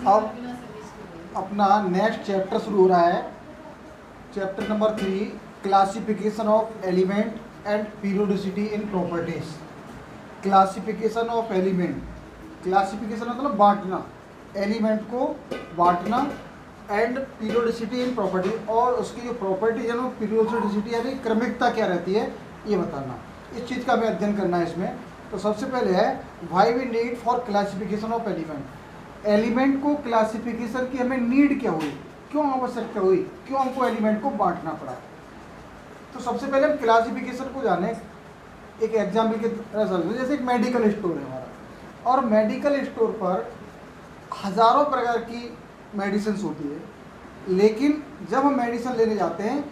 अब अपना next chapter शुरू हो रहा है, chapter number 3, classification of element and periodicity in properties. Classification of element, classification मतलब बांटना, एलिमेंट को बांटना, एंड पीरियोडिसिटी इन प्रॉपर्टी, और उसकी जो प्रॉपर्टी है ना पीरियोडिसिटी यानी क्रमिकता क्या रहती है ये बताना। इस चीज़ का हमें अध्ययन करना है इसमें। तो सबसे पहले है why we need for classification of element. Element को क्लासिफिकेशन की हमें नीड क्या हुई, क्यों आवश्यकता हुई, क्यों हमको एलिमेंट को बांटना पड़ा। तो सबसे पहले हम क्लासिफिकेशन को जाने, एक एग्जाम्पल की तरह समझें। जैसे एक मेडिकल स्टोर है हमारा, और मेडिकल स्टोर पर हज़ारों प्रकार की मेडिसिन होती है, लेकिन जब हम मेडिसिन लेने जाते हैं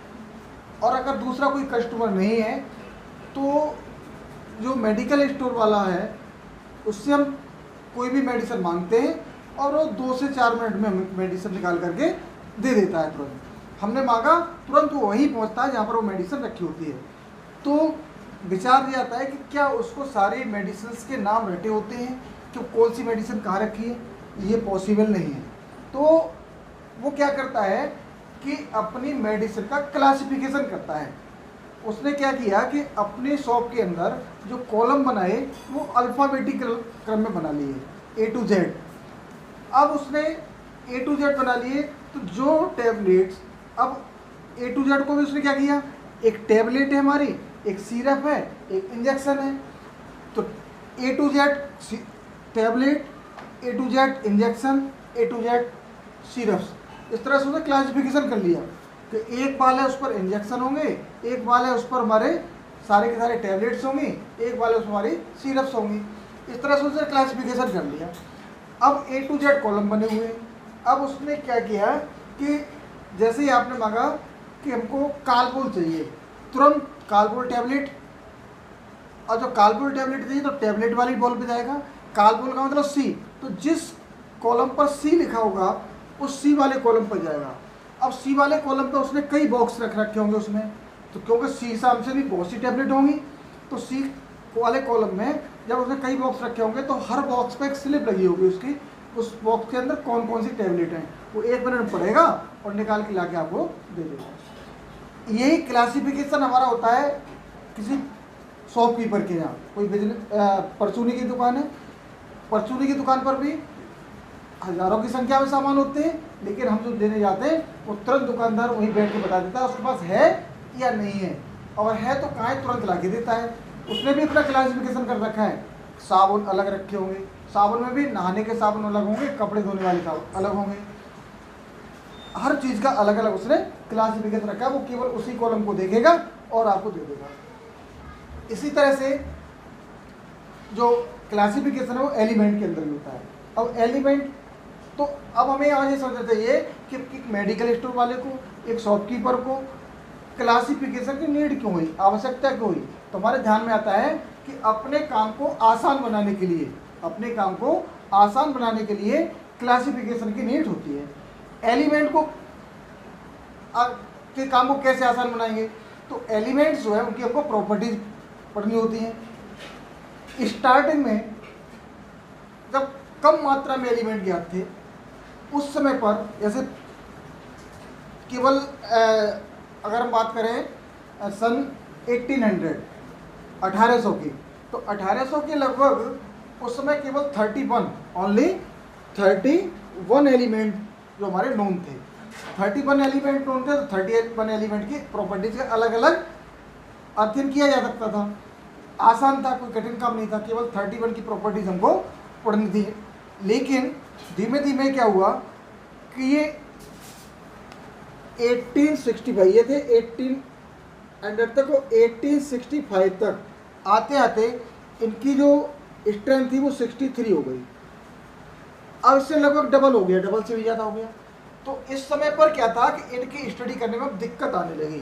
और अगर दूसरा कोई कस्टमर नहीं है तो जो मेडिकल स्टोर वाला है उससे हम कोई भी मेडिसिन मांगते हैं और वो 2 से 4 मिनट में हमें मेडिसिन निकाल करके दे देता है। तुरंत हमने मांगा, तुरंत वो वहीं पहुंचता है जहाँ पर वो मेडिसिन रखी होती है। तो विचार ये आता है कि क्या उसको सारी मेडिसिन के नाम रटे होते हैं कि कौन सी मेडिसिन कहाँ रखी है, ये पॉसिबल नहीं है। तो वो क्या करता है कि अपनी मेडिसिन का क्लासिफिकेशन करता है। उसने क्या किया कि अपने शॉप के अंदर जो कॉलम बनाए वो अल्फ़ाबेटिकल क्रम में बना लिए, A to Z। अब उसने A to Z बना लिए, तो जो टैबलेट्स, अब A to Z को भी उसने क्या किया, एक टैबलेट है हमारी, एक सिरप है, एक इंजेक्शन है। तो A to Z tablet, A to Z injection, A to Z syrups, इस तरह से उसने क्लासिफिकेशन कर लिया कि एक वाल है उस पर इंजेक्शन होंगे, एक वाल है उस पर हमारे सारे के सारे टैबलेट्स होंगी, एक वाल है उस पर हमारी सिरप्स होंगी। इस तरह से उसने क्लासिफिकेशन कर लिया। अब A to Z कॉलम बने हुए हैं। अब उसने क्या किया कि जैसे ही आपने मांगा कि हमको कालपोल चाहिए, तुरंत कालपोल टैबलेट, और जो कालपोल टैबलेट चाहिए तो टैबलेट वाली बॉल पे जाएगा। कालपोल का मतलब C, तो जिस कॉलम पर C लिखा होगा उस C वाले कॉलम पर जाएगा। अब C वाले कॉलम पे उसने कई बॉक्स रख रखे होंगे उसमें, तो क्योंकि C हिसाब से भी बहुत सी टैबलेट होंगी, तो C वाले कॉलम में जब उसने कई बॉक्स रखे होंगे तो हर बॉक्स पे एक स्लिप लगी होगी उसकी, उस बॉक्स के अंदर कौन कौन सी टैबलेट हैं वो 1 मिनट में पड़ेगा और निकाल के लाके आपको दे देगा। यही क्लासिफिकेशन हमारा होता है किसी शॉपकीपर के यहाँ। कोई बिजनेस, परचूनी की दुकान है, परचूनी की दुकान पर भी हज़ारों की संख्या में सामान होते हैं, लेकिन हम जो लेने जाते हैं वो तुरंत दुकानदार वहीं बैठ के बता देता है उसके पास है या नहीं है, और है तो कहाँ है तुरंत ला के देता है। उसने भी अपना क्लासिफिकेशन कर रखा है। साबुन अलग रखे होंगे, साबुन में भी नहाने के साबुन अलग होंगे, कपड़े धोने वाले साबुन अलग होंगे, हर चीज़ का अलग अलग उसने क्लासिफिकेशन रखा है। वो केवल उसी कॉलम को देखेगा और आपको दे देगा। इसी तरह से जो क्लासिफिकेशन है वो एलिमेंट के अंदर भी होता है। अब एलिमेंट, तो अब हमें यहाँ ये समझना चाहिए कि एक मेडिकल स्टोर वाले को, एक शॉपकीपर को क्लासिफिकेशन की नीड क्यों हुई, आवश्यकता क्यों हुई। तो हमारे ध्यान में आता है कि अपने काम को आसान बनाने के लिए, अपने काम को आसान बनाने के लिए क्लासिफिकेशन की नीड होती है। एलिमेंट को के काम को कैसे आसान बनाएंगे, तो एलिमेंट्स जो है उनकी हमको प्रॉपर्टीज पढ़नी होती हैं। स्टार्टिंग में जब कम मात्रा में एलिमेंट ज्ञात थे उस समय पर, जैसे केवल अगर हम बात करें सन 1800 की, तो 1800 के लगभग उस समय केवल 31 एलिमेंट जो हमारे नोन थे, 31 एलिमेंट नोन थे। तो 31 एलिमेंट की प्रॉपर्टीज का अलग अलग अध्ययन किया जा सकता था, आसान था, कोई कठिन काम नहीं था, केवल 31 की प्रॉपर्टीज हमको पढ़नी थी। लेकिन धीमे धीमे क्या हुआ कि ये 1865, ये थे 1800 तक, वो 1865 तक आते आते इनकी जो स्ट्रेंथ थी वो 63 हो गई। अब इससे लगभग डबल हो गया, डबल से भी ज़्यादा हो गया। तो इस समय पर क्या था कि इनकी स्टडी करने में दिक्कत आने लगी।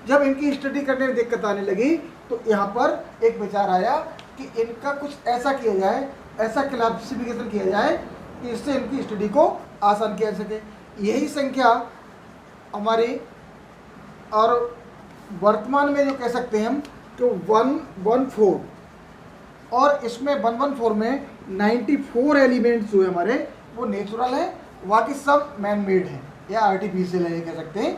जब इनकी स्टडी करने में दिक्कत आने लगी तो यहाँ पर एक विचार आया कि इनका कुछ ऐसा किया जाए, ऐसा क्लासिफिकेशन किया जाए कि इससे इनकी स्टडी को आसान किया जा सके। यही संख्या हमारी, और वर्तमान में जो कह सकते हैं हम कि 114, और इसमें 114 में 94 एलिमेंट्स जो है हमारे वो नेचुरल है, बाकी सब मैन मेड है या आर्टिफिशियल है, ये कह सकते हैं।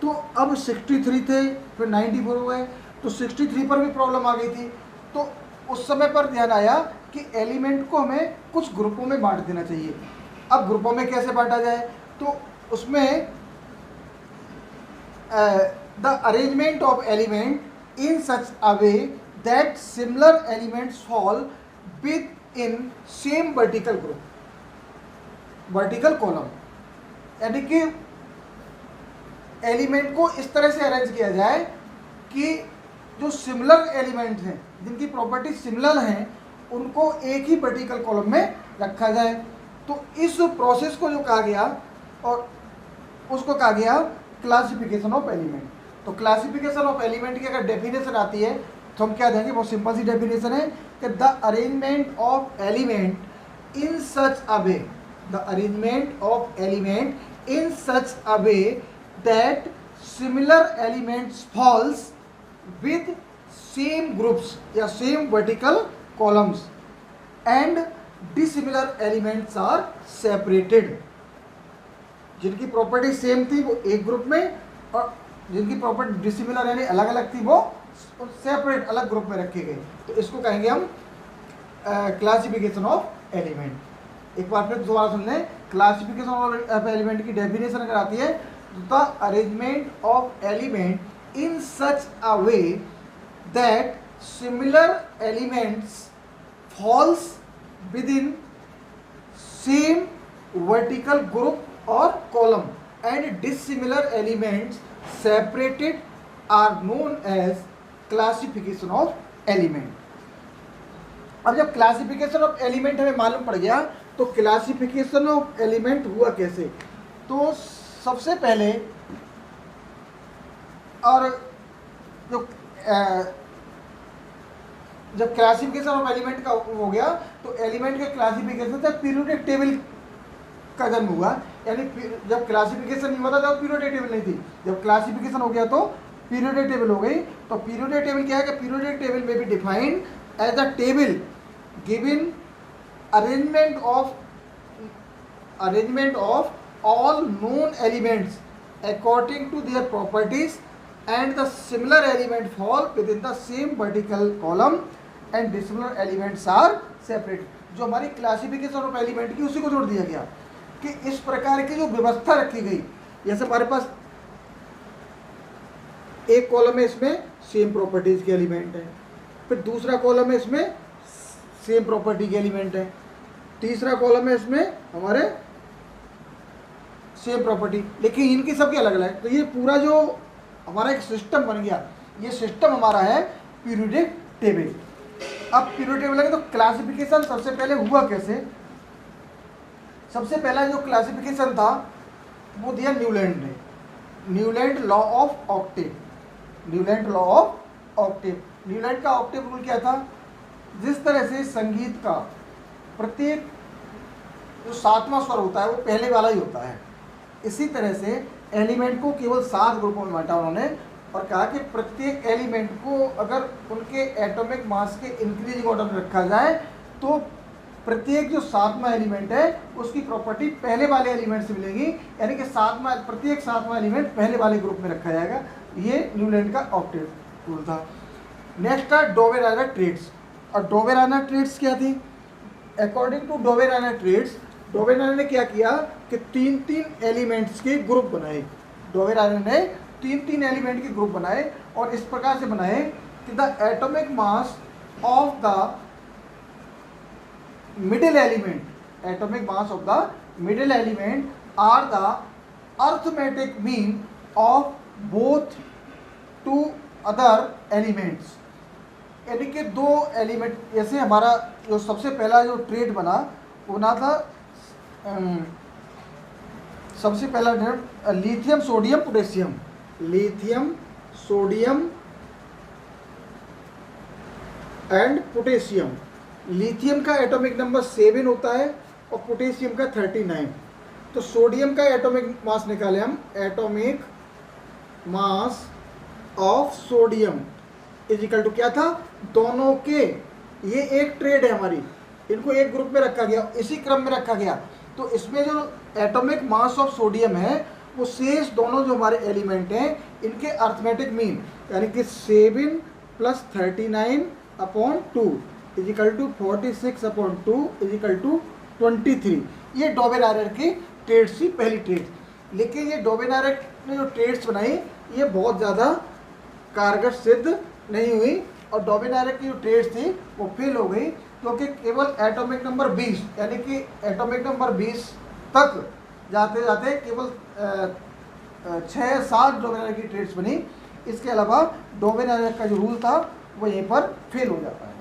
तो अब 63 थे, फिर 94 हो गए, तो 63 पर भी प्रॉब्लम आ गई थी। तो उस समय पर ध्यान आया कि एलिमेंट को हमें कुछ ग्रुपों में बांट देना चाहिए। अब ग्रुपों में कैसे बांटा जाए, तो उसमें the arrangement of element in such a way that similar elements fall within same vertical group, vertical column. यानी कि एलिमेंट को इस तरह से अरेंज किया जाए कि जो सिमिलर एलिमेंट्स हैं, जिनकी प्रॉपर्टी सिमिलर हैं, उनको एक ही वर्टिकल कॉलम में रखा जाए। तो इस प्रोसेस को जो कहा गया, और उसको कहा गया क्लासिफिकेशन ऑफ एलिमेंट। तो क्लासिफिकेशन ऑफ एलिमेंट की अगर डेफिनेशन आती है तो हम क्या देंगे, बहुत सिंपल सी डेफिनेशन है कि the arrangement of element in such a way, the arrangement of element in such a way that similar elements falls with same groups या same vertical columns and dissimilar elements are separated. जिनकी property same थी वो एक group में, और जिनकी property dissimilar यानी अलग अलग थी वो सेपरेट अलग ग्रुप में रखे गए। तो इसको कहेंगे हम क्लासिफिकेशन ऑफ एलिमेंट। एक बार फिर दोबारा सुन लें, क्लासिफिकेशन ऑफ एलिमेंट की डेफिनेशन अगर आती है, the arrangement of element in such a way that similar elements falls within same vertical group or column and dissimilar elements separated are known as classification of element। अब जब classification of element हमें मालूम पड़ गया तो classification of element हुआ कैसे। तो सबसे पहले, और जो जब क्लासिफिकेशन ऑफ एलिमेंट का हो गया तो एलिमेंट के क्लासिफिकेशन से पीरियोडिक टेबल का जन्म हुआ। यानी जब क्लासिफिकेशन नहीं होता तब पीरियोडिक टेबल नहीं थी, जब क्लासिफिकेशन हो गया तो पीरियोडिक टेबल हो गई। तो पीरियोडिक टेबल क्या है कि पीरियोडिक टेबल में भी defined as a table given arrangement of all known elements according to their properties and the similar element fall within the same vertical column and dissimilar elements are separate. जो हमारी classification of element की उसी को जोड़ दिया गया कि इस प्रकार की जो व्यवस्था रखी गई, जैसे हमारे पास एक कॉलम है, इसमें सेम प्रॉपर्टीज के एलिमेंट है, फिर दूसरा कॉलम है इसमें सेम प्रॉपर्टी के एलिमेंट है, तीसरा कॉलम है इसमें हमारे सेम प्रॉपर्टी, लेकिन इनकी सबकी अलग अलग। तो ये पूरा जो हमारा एक सिस्टम बन गया, ये सिस्टम हमारा है पीरियोडिक टेबल। अब पीरियोडिक टेबल है तो क्लासिफिकेशन सबसे पहले हुआ कैसे। सबसे पहला जो क्लासिफिकेशन था वो दिया न्यूलैंड ने, Newland law of octave, Newland law of octave. Newland का ऑक्टेव रूल क्या था, जिस तरह से संगीत का प्रत्येक जो सातवां स्वर होता है वो पहले वाला ही होता है, इसी तरह से एलिमेंट को केवल 7 ग्रुपों में बांटा उन्होंने, और कहा कि प्रत्येक एलिमेंट को अगर उनके एटॉमिक मास के इंक्रीजिंग ऑर्डर में रखा जाए तो प्रत्येक जो 7वां एलिमेंट है उसकी प्रॉपर्टी पहले वाले एलिमेंट से मिलेगी, यानी कि प्रत्येक 7वां एलिमेंट पहले वाले ग्रुप में रखा जाएगा। ये न्यूलैंड का ऑक्टेव रूल था। नेक्स्ट था डोवेराइनर ट्रेड्स। और डोवेराइनर ट्रेड्स क्या थी, अकॉर्डिंग टू डोवेराइनर ट्रेड्स, डोवेराइनर ने क्या किया कि 3-3 एलिमेंट्स के ग्रुप बनाए। डोवेराइनर ने 3-3 एलिमेंट के ग्रुप बनाए और इस प्रकार से बनाए कि the atomic mass of the middle element, atomic mass of the middle element are the arithmetic mean of both two other elements. यानी कि 2 एलिमेंट, जैसे हमारा जो सबसे पहला जो ट्रेड बना वो ना था, सबसे पहला lithium sodium potassium, lithium sodium and potassium. Lithium का एटॉमिक नंबर 7 होता है और पोटेशियम का 39। तो सोडियम का एटॉमिक मास निकाले हम, atomic mass of sodium is equal to क्या था, दोनों के, ये एक ट्रेड है हमारी, इनको एक ग्रुप में रखा गया, इसी क्रम में रखा गया। तो इसमें जो एटॉमिक मास ऑफ सोडियम है वो शेष दोनों जो हमारे एलिमेंट हैं इनके अर्थमेटिक मीन यानी कि 7 + 39/2 इजिकल टू 46/2 इजिकल टू 23। ये डोबेनायर की ट्रेड्स थी, पहली ट्रेड्स। लेकिन ये डोबेनायर ने जो ट्रेड्स बनाई ये बहुत ज़्यादा कारगर सिद्ध नहीं हुई और डोबेनायर की जो ट्रेड्स थी वो फेल हो गई, क्योंकि केवल एटॉमिक नंबर 20 यानी कि एटॉमिक नंबर 20 तक जाते जाते केवल 6-7 डोबेनायर की ट्रेड्स बनी। इसके अलावा डोबेनायर का जो रूल था वो यहीं पर फेल हो जाता है।